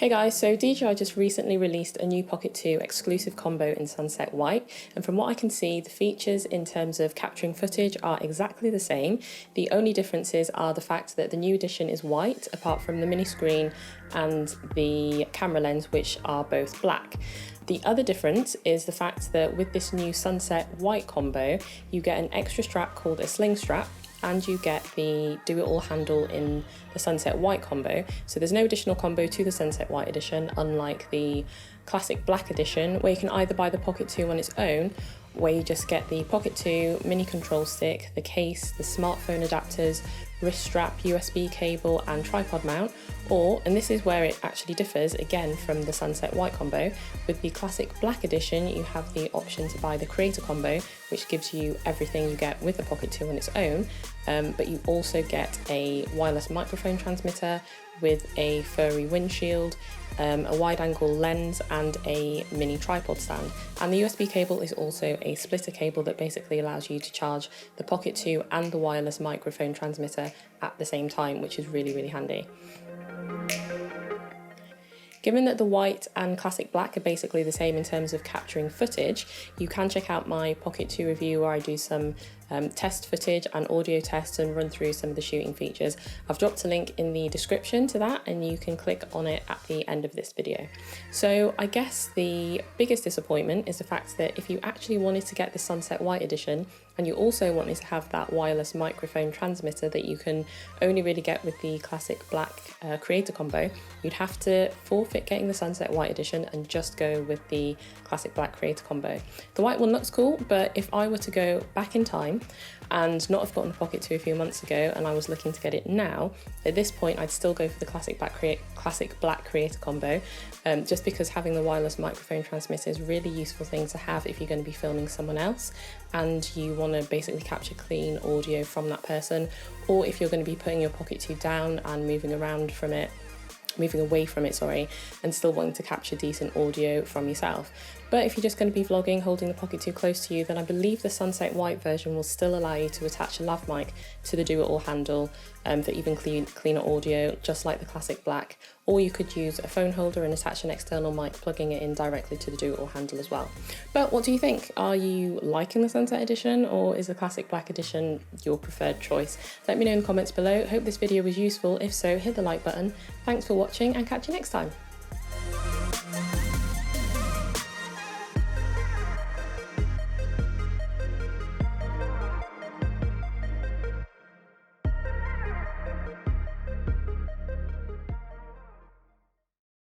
Hey guys, so DJI just recently released a new Pocket 2 exclusive combo in Sunset White, and from what I can see, the features in terms of capturing footage are exactly the same. The only differences are the fact that the new edition is white, apart from the mini screen and the camera lens, which are both black. The other difference is the fact that with this new Sunset White combo, you get an extra strap called a sling strap, and you get the do-it-all handle in the Sunset White combo. So there's no additional combo to the Sunset White edition, unlike the classic black edition, where you can either buy the Pocket 2 on its own, where you just get the Pocket 2 mini control stick, the case, the smartphone adapters, wrist strap, USB cable and tripod mount, or, and this is where it actually differs again from the Sunset White combo, with the classic black edition you have the option to buy the creator combo, which gives you everything you get with the Pocket 2 on its own, but you also get a wireless microphone transmitter with a furry windshield, a wide angle lens and a mini tripod stand. And the USB cable is also a splitter cable that basically allows you to charge the Pocket 2 and the wireless microphone transmitter at the same time, which is really, really handy. Given that the white and classic black are basically the same in terms of capturing footage, you can check out my Pocket 2 review where I do some test footage and audio tests and run through some of the shooting features. I've dropped a link in the description to that and you can click on it at the end of this video. So I guess the biggest disappointment is the fact that if you actually wanted to get the Sunset White edition and you also wanted to have that wireless microphone transmitter that you can only really get with the classic black creator combo, you'd have to forfeit getting the Sunset White edition and just go with the classic black creator combo. The white one looks cool, but if I were to go back in time and not have gotten the Pocket 2 a few months ago and I was looking to get it now, at this point I'd still go for the classic black creator combo, just because having the wireless microphone transmitter is a really useful thing to have if you're going to be filming someone else and you want to basically capture clean audio from that person, or if you're going to be putting your Pocket 2 down and moving away from it, and still wanting to capture decent audio from yourself. But if you're just going to be vlogging holding the Pocket 2 close to you, then I believe the Sunset White version will still allow you to attach a lav mic to the do-it-all handle for even cleaner audio, just like the classic black. Or you could use a phone holder and attach an external mic, plugging it in directly to the do-it-all handle as well. But what do you think? Are you liking the Sunset edition, or is the classic black edition your preferred choice? Let me know in the comments below. Hope this video was useful. If so, hit the like button. Thanks for watching and catch you next time.